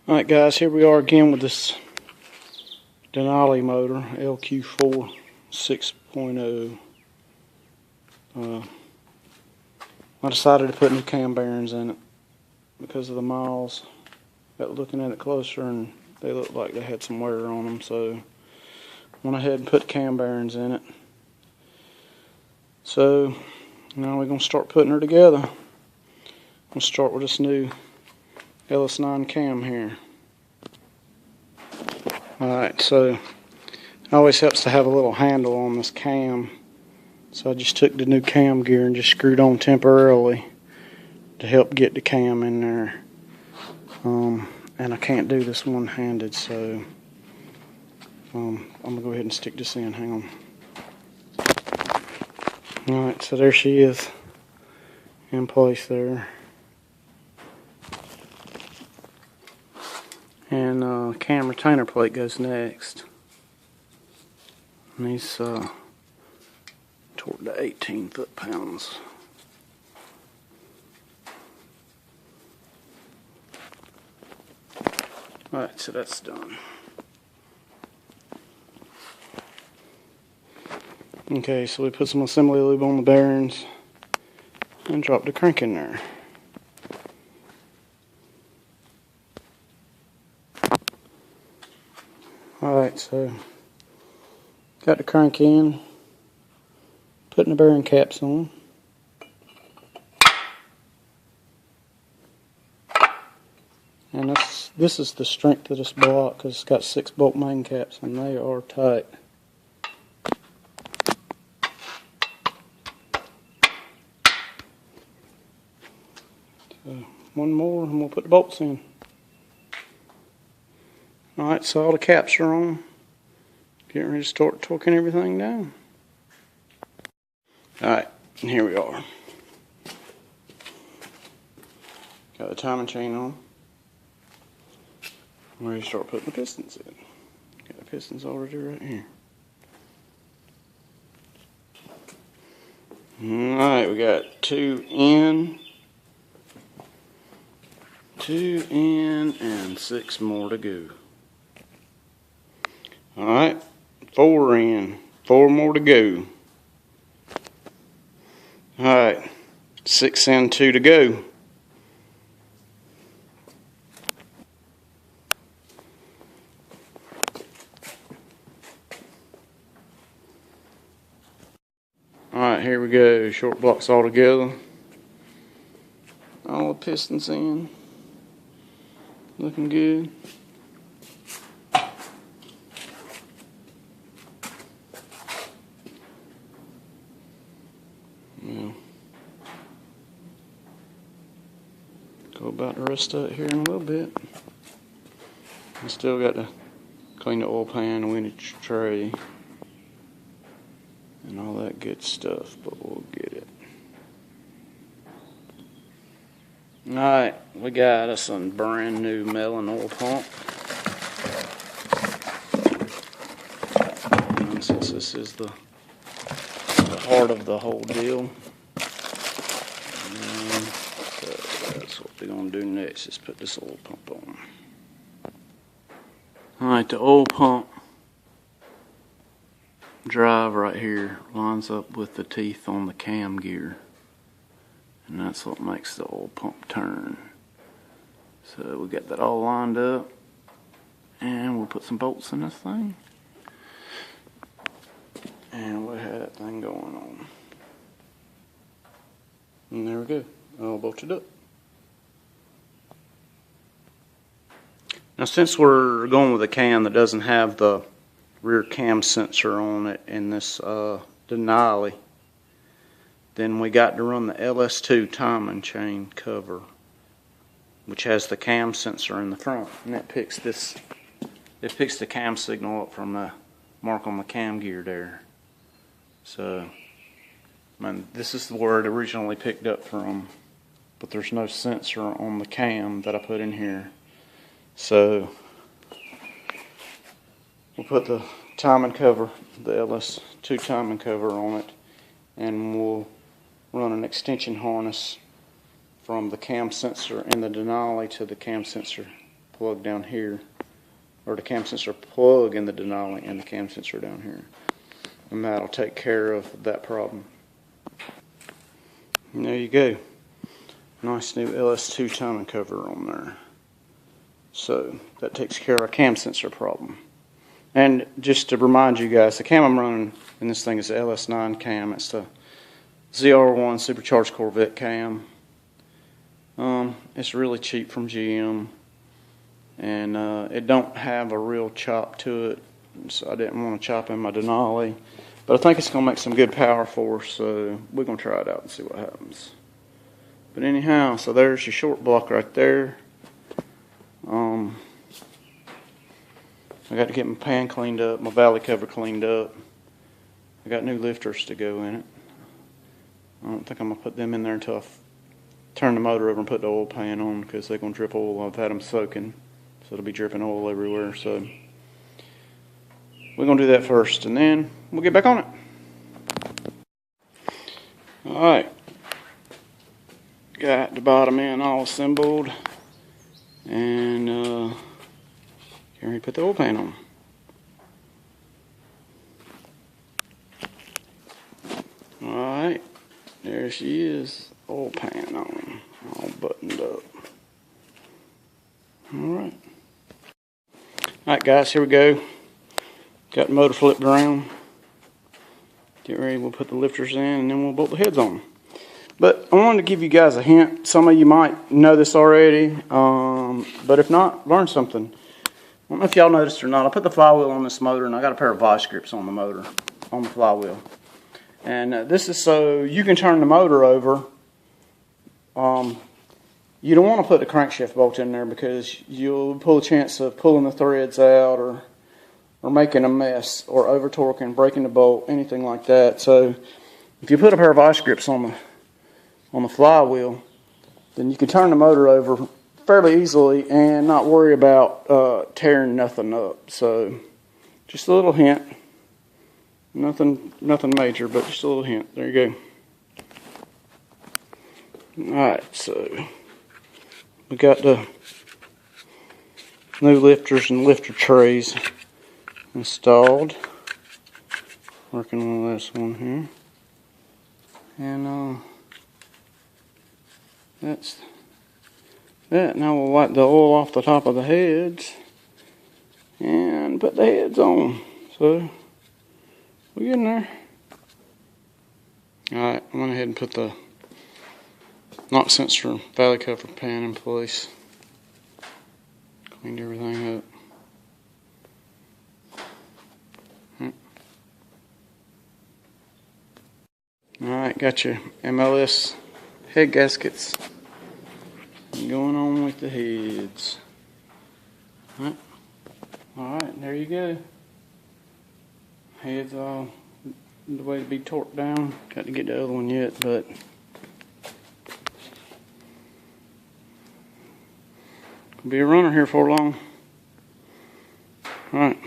Alright guys, here we are again with this Denali motor, LQ4 6.0. I decided to put new cam bearings in it because of the miles. Got looking at it closer and they looked like they had some wear on them, so went ahead and put cam bearings in it. So now we're going to start putting her together. We'll start with this new LS9 cam here. Alright, so it always helps to have a little handle on this cam. So I just took the new cam gear and just screwed on temporarily to help get the cam in there. And I can't do this one-handed, so I'm going to go ahead and stick this in. Hang on. Alright, so there she is in place there. And cam retainer plate goes next. And these toward the 18 foot-pounds. Alright, so that's done. Okay, so we put some assembly lube on the bearings and drop the crank in there. Alright, so got the crank in, putting the bearing caps on. And this is the strength of this block because it's got 6 bolt main caps and they are tight. So one more and we'll put the bolts in. Alright, so all the caps are on. Getting ready to start torquing everything down. Alright, and here we are. Got the timing chain on. I'm ready to start putting the pistons in. Got the pistons already right here. Alright, we got 2 in, and 6 more to go. Alright, 4 in, 4 more to go. Alright, 6 in, 2 to go. Alright, here we go, short blocks all together. All the pistons in. Looking good. Well, go about the rest of it here in a little bit. I still got to clean the oil pan, the windage tray, and all that good stuff, but we'll get it. Alright, we got us a brand new Melon oil pump. And since this is the heart of the whole deal, so that's what we're going to do next, is put this oil pump on. Alright, the oil pump drive right here lines up with the teeth on the cam gear. And that's what makes the oil pump turn. So we got that all lined up. And we'll put some bolts in this thing. And we'll have that thing going on. And there we go. All bolted up. Now since we're going with a cam that doesn't have the rear cam sensor on it in this Denali, then we got to run the LS2 timing chain cover, which has the cam sensor in the front, and it picks the cam signal up from the mark on the cam gear there. So, this is where it originally picked up from, but there's no sensor on the cam that I put in here. So, we'll put the timing cover, the LS2 timing cover on it, and we'll run an extension harness from the cam sensor in the Denali to the cam sensor plug down here, or the cam sensor plug in the Denali and the cam sensor down here. And that'll take care of that problem. And there you go. Nice new LS2 timing cover on there. So that takes care of our cam sensor problem. And just to remind you guys, the cam I'm running in this thing is the LS9 cam. It's the ZR1 supercharged Corvette cam. It's really cheap from GM, and it don't have a real chop to it, so I didn't want to chop in my Denali. But I think it's going to make some good power for us, so we're going to try it out and see what happens. But anyhow, so there's your short block right there. I got to get my pan cleaned up, my valley cover cleaned up. I got new lifters to go in it. I don't think I'm going to put them in there until I turn the motor over and put the oil pan on, because they're going to drip oil. I've had them soaking, so it'll be dripping oil everywhere. So we're going to do that first, and then we'll get back on it. Alright. Got the bottom end all assembled, and here we put the oil pan on. Alright, there she is, oil pan on, all buttoned up. Alright. Alright guys, here we go. Got the motor flipped around. Get ready, we'll put the lifters in and then we'll bolt the heads on. But I wanted to give you guys a hint. Some of you might know this already, but if not, learn something. I don't know if y'all noticed or not, I put the flywheel on this motor, and I got a pair of vice grips on the motor, on the flywheel. And this is so you can turn the motor over. You don't want to put the crankshaft bolt in there, because you'll pull a chance of pulling the threads out, or making a mess, or over torquing, breaking the bolt, anything like that. So if you put a pair of vice grips on the flywheel, then you can turn the motor over fairly easily and not worry about tearing nothing up. So just a little hint. Nothing major, but just a little hint. There you go. Alright, so we got the new lifters and lifter trays installed. Working on this one here. And that's that. Now we'll wipe the oil off the top of the heads and put the heads on. So we're getting there. Alright, I went ahead and put the knock sensor valley cover pan in place. Cleaned everything up. Alright, got your MLS head gaskets going on with the heads. Alright, there you go. Heads all the way to be torqued down. Got to get the other one yet, but be a runner here for long. Alright.